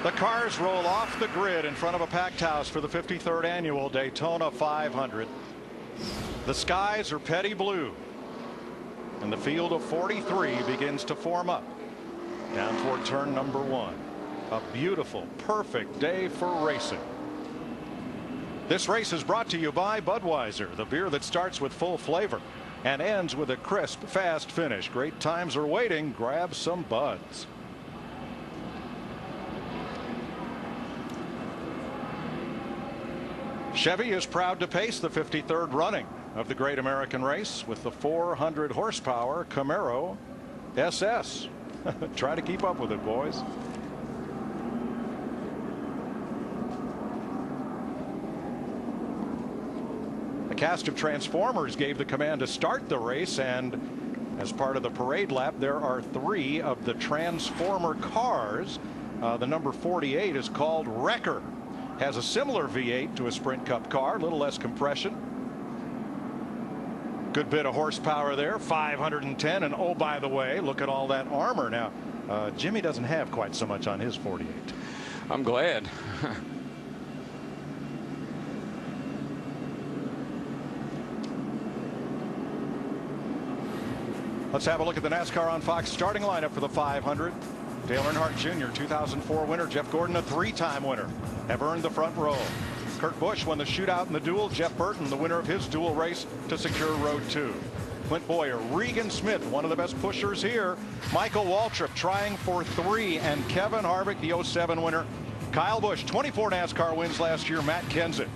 The cars roll off the grid in front of a packed house for the 53rd annual Daytona 500. The skies are petty blue, and the field of 43 begins to form up down toward turn number 1. A beautiful, perfect day for racing. This race is brought to you by Budweiser, the beer that starts with full flavor and ends with a crisp, fast finish. Great times are waiting. Grab some Buds. Chevy is proud to pace the 53rd running of the Great American Race with the 400 horsepower Camaro SS. Try to keep up with it, boys. The cast of Transformers gave the command to start the race, and as part of the parade lap, there are 3 of the Transformer cars. The number 48 is called Wrecker. Has a similar V8 to a Sprint Cup car, a little less compression. Good bit of horsepower there, 510. And oh, by the way, look at all that armor. Now, Jimmy doesn't have quite so much on his 48. I'm glad. Let's have a look at the NASCAR on Fox starting lineup for the 500. Dale Earnhardt Jr., 2004 winner. Jeff Gordon, a 3-time winner, have earned the front row. Kurt Busch won the shootout in the duel. Jeff Burton, the winner of his dual race, to secure road 2. Clint Boyer, Regan Smith, one of the best pushers here. Michael Waltrip trying for 3, and Kevin Harvick, the 07 winner. Kyle Busch, 24 NASCAR wins last year. Matt Kenseth.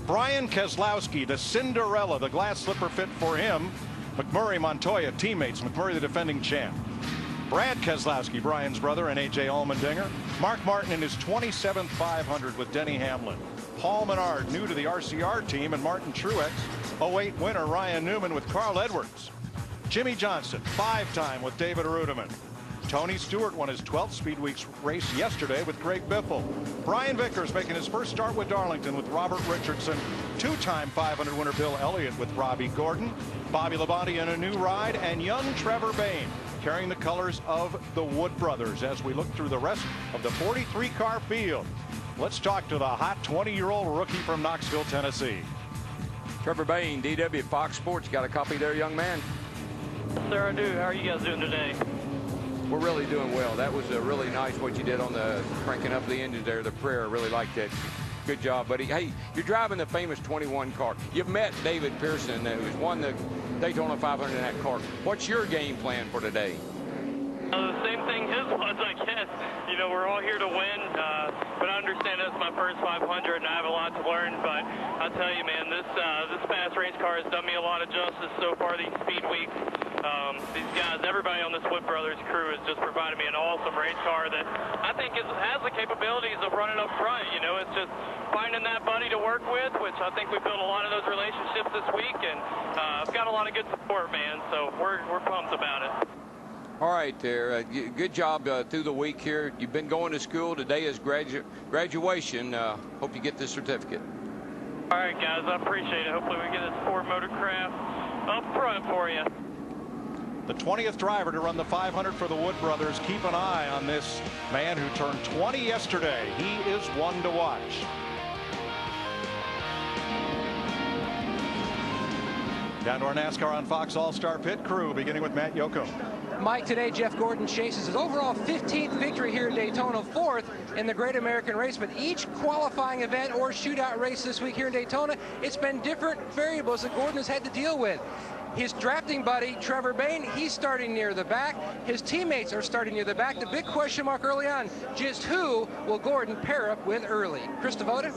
Brian Keselowski, the Cinderella, the glass slipper fit for him. McMurray, Montoya, teammates. McMurray, the defending champ. Brad Keselowski, Brian's brother, and A.J. Allmendinger. Mark Martin in his 27th 500 with Denny Hamlin. Paul Menard, new to the RCR team, and Martin Truex, 08 winner Ryan Newman with Carl Edwards. Jimmy Johnson, 5-time with David Rudiman. Tony Stewart won his 12th Speed Weeks race yesterday with Greg Biffle. Brian Vickers making his first start with Darlington with Robert Richardson. 2-time 500 winner Bill Elliott with Robbie Gordon. Bobby Labonte in a new ride, and young Trevor Bayne carrying the colors of the Wood brothers as we look through the rest of the 43-car field. Let's talk to the hot 20-year-old rookie from Knoxville, Tennessee. Trevor Bayne, DW Fox Sports. Got a copy there, young man? Sir, I do. How are you guys doing today? We're really doing well. That was really nice what you did on the cranking up the engine there, the prayer. Really liked that. Good job, buddy. Hey, you're driving the famous 21 car. You've met David Pearson, who's won the Daytona 500 in that car. What's your game plan for today? The same thing his was, I guess. You know, we're all here to win, but I understand that's my first 500, and I have a lot to learn. But I'll tell you, man, this fast race car has done me a lot of justice so far these Speed Weeks. These guys, everybody on this Wood Brothers crew has just provided me an awesome race car that I think has the capabilities of running up front. You know, it's just finding that buddy to work with, which I think we built a lot of those relationships this week, and I've got a lot of good support, man, so we're pumped about it. All right there. Good job through the week here. You've been going to school. Today is graduation. Hope you get this certificate. All right, guys, I appreciate it. Hopefully we get this Ford Motorcraft up front for you. The 20th driver to run the 500 for the Wood brothers. Keep an eye on this man who turned 20 yesterday. He is one to watch. Down to our NASCAR on Fox All-Star Pit crew, beginning with Matt Yocum. Mike, today Jeff Gordon chases his overall 15th victory here in Daytona, 4th in the Great American Race. But each qualifying event or shootout race this week here in Daytona, it's been different variables that Gordon has had to deal with. His drafting buddy, Trevor Bayne, he's starting near the back. His teammates are starting near the back. The big question mark early on, just who will Gordon pair up with early? Chris Devoda?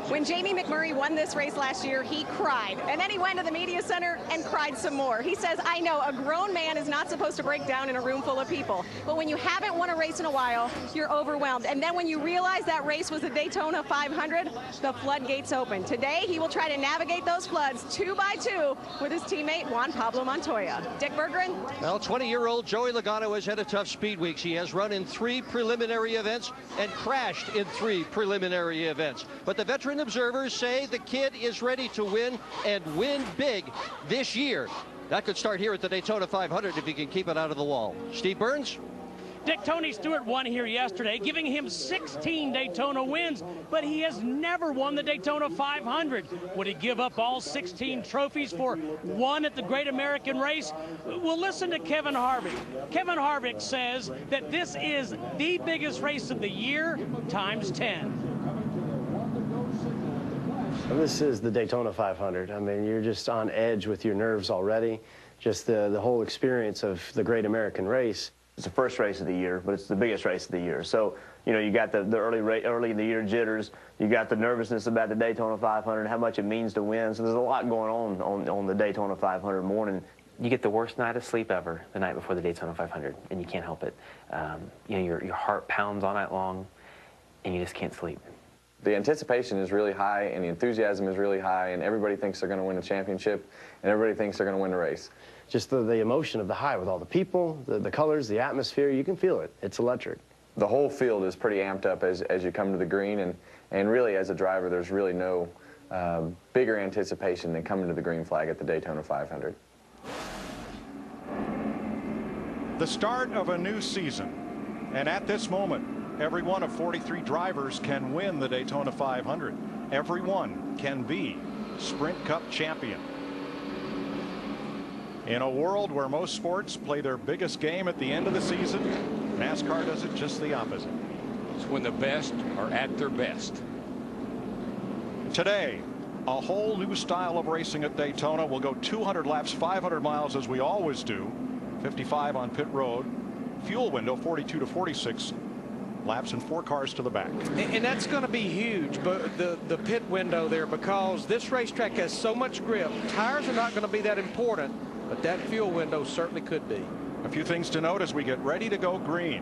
When Jamie McMurray won this race last year, he cried. And then he went to the media center and cried some more. He says, I know a grown man is not supposed to break down in a room full of people. But when you haven't won a race in a while, you're overwhelmed. And then when you realize that race was the Daytona 500, the floodgates open. Today, he will try to navigate those floods 2 by 2 with his teammate, Juan Pablo Montoya. Dick Berggren? Well, 20-year-old Joey Logano has had a tough Speed Weeks. He has run in 3 preliminary events and crashed in 3 preliminary events. But the veteran observers say the kid is ready to win and win big this year. That could start here at the Daytona 500 if he can keep it out of the wall. Steve Burns? Dick Tony Stewart won here yesterday, giving him 16 Daytona wins, but he has never won the Daytona 500. Would he give up all 16 trophies for one at the Great American Race? Well, listen to Kevin Harvick. Kevin Harvick says that this is the biggest race of the year times 10. This is the Daytona 500. I mean, you're just on edge with your nerves already. Just the whole experience of the Great American Race. It's the first race of the year, but it's the biggest race of the year. So, you know, you got the early in the year jitters. You got the nervousness about the Daytona 500, how much it means to win. So there's a lot going on the Daytona 500 morning. You get the worst night of sleep ever the night before the Daytona 500, and you can't help it. You know, your heart pounds all night long, and you just can't sleep. The anticipation is really high, and the enthusiasm is really high, and everybody thinks they're going to win the championship, and everybody thinks they're going to win the race. Just the emotion of the high with all the people, the colors, the atmosphere, you can feel it. It's electric. The whole field is pretty amped up as you come to the green, and really as a driver, there's really no bigger anticipation than coming to the green flag at the Daytona 500. The start of a new season, and at this moment, every one of 43 drivers can win the Daytona 500. Every one can be Sprint Cup champion. In a world where most sports play their biggest game at the end of the season, NASCAR does it just the opposite. It's when the best are at their best. Today, a whole new style of racing at Daytona. We'll go 200 laps, 500 miles as we always do. 55 on pit road. Fuel window 42 to 46 laps and 4 cars to the back. And that's going to be huge, but the pit window there, because this racetrack has so much grip. Tires are not going to be that important, but that fuel window certainly could be. A few things to note as we get ready to go green.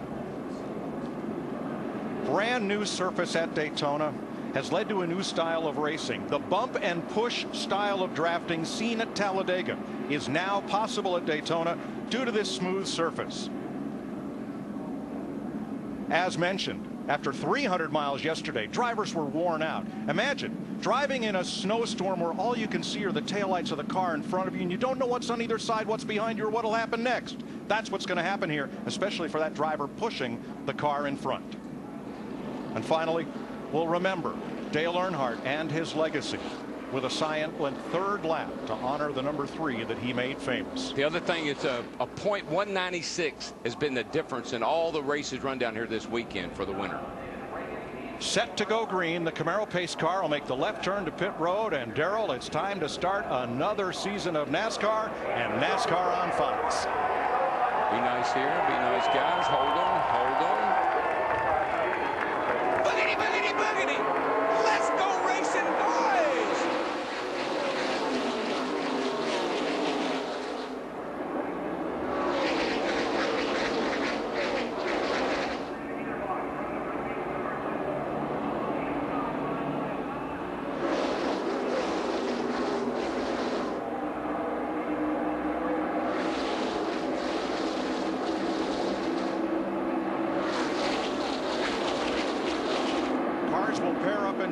Brand new surface at Daytona has led to a new style of racing. The bump and push style of drafting seen at Talladega is now possible at Daytona due to this smooth surface. As mentioned, after 300 miles yesterday, drivers were worn out. Imagine driving in a snowstorm where all you can see are the taillights of the car in front of you, and you don't know what's on either side, what's behind you, or what'll happen next. That's what's going to happen here, especially for that driver pushing the car in front. And finally, we'll remember Dale Earnhardt and his legacy with a silent third lap to honor the number 3 that he made famous. The other thing is a .196 has been the difference in all the races run down here this weekend for the winner. Set to go green, the Camaro pace car will make the left turn to pit road, and Darrell, it's time to start another season of NASCAR and NASCAR on Fox. Be nice here, be nice guys, hold on, hold on. Boogity, boogity, boogity! Let's go racing, boys!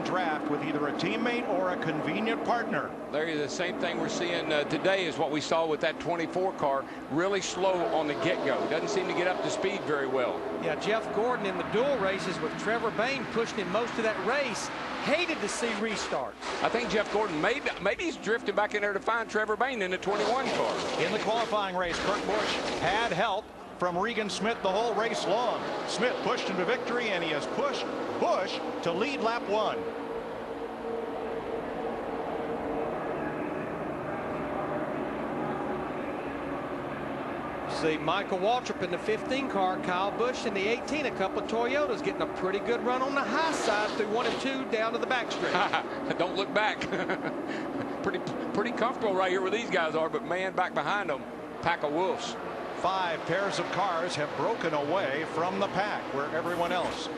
Draft with either a teammate or a convenient partner. Larry, the same thing we're seeing today is what we saw with that 24 car. Really slow on the get-go. Doesn't seem to get up to speed very well. Yeah, Jeff Gordon in the dual races with Trevor Bayne pushing him most of that race. Hated to see restarts. I think Jeff Gordon, maybe he's drifting back in there to find Trevor Bayne in the 21 car. In the qualifying race, Kurt Busch had help from Regan Smith the whole race long. Smith pushed him to victory, and he has pushed Busch to lead lap 1. See Michael Waltrip in the 15 car, Kyle Busch in the 18, a couple of Toyotas getting a pretty good run on the high side through 1 and 2 down to the backstretch. Don't look back. pretty comfortable right here where these guys are, but man, back behind them, pack of wolves. 5 pairs of cars have broken away from the pack, where everyone else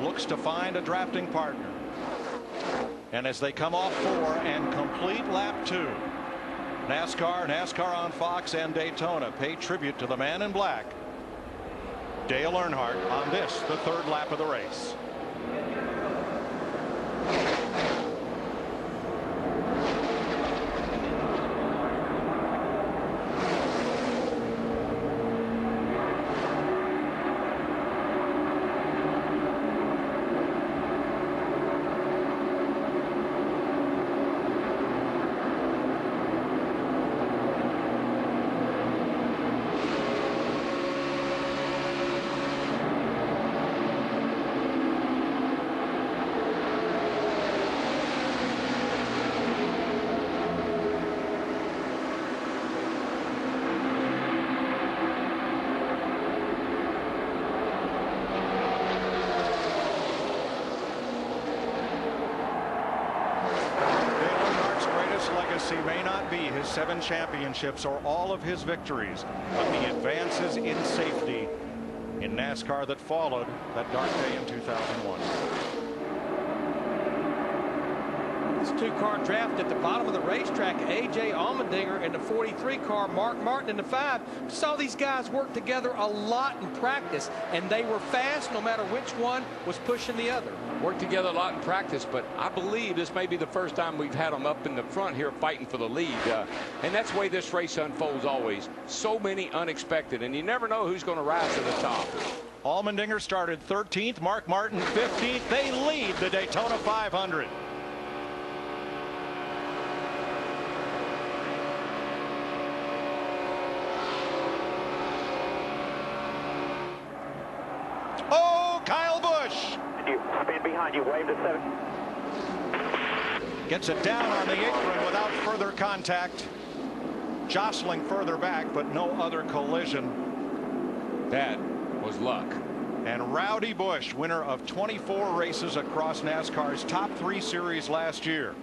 looks to find a drafting partner. And as they come off 4 and complete lap 2, NASCAR on Fox, and Daytona pay tribute to the man in black, Dale Earnhardt, on this, the 3rd lap of the race. may not be his 7 championships or all of his victories, but the advances in safety in NASCAR that followed that dark day in 2001. This 2-car draft at the bottom of the racetrack, A.J. Allmendinger in the 43 car, Mark Martin in the 5. Saw these guys work together a lot in practice, and they were fast no matter which one was pushing the other. Worked together a lot in practice, but I believe this may be the first time we've had them up in the front here fighting for the lead. And that's the way this race unfolds always. So many unexpected, and you never know who's going to rise to the top. Allmendinger started 13th, Mark Martin 15th. They lead the Daytona 500. Oh, Kyle Busch. Speed behind you, wave to 7. Gets it down on the apron without further contact. Jostling further back, but no other collision. That was luck. And Rowdy Busch, winner of 24 races across NASCAR's top 3 series last year,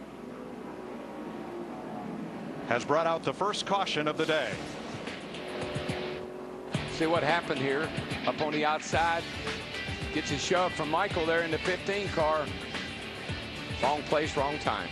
has brought out the first caution of the day. See what happened here up on the outside. Gets a shove from Michael there in the 15 car. Wrong place, wrong time.